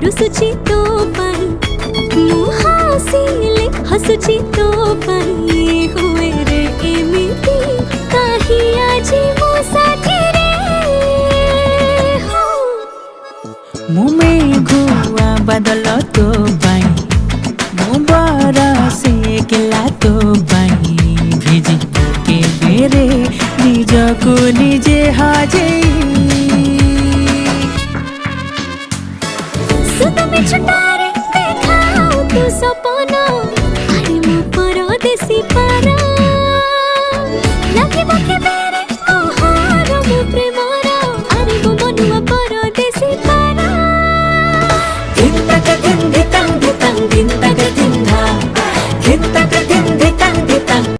रुसुची तो पाई मु हसिले हसुची तो पाई हुए रे एमिति काहि आजी मो साथी रे हो मु मेघुआ बादल तो पाई मु बरसे केला तो पाई भिजी के बेरे निजको निजे हाजे सुतमे छुटारे देखाओ तू सपना अरे मो परदेसी पारा लगे बके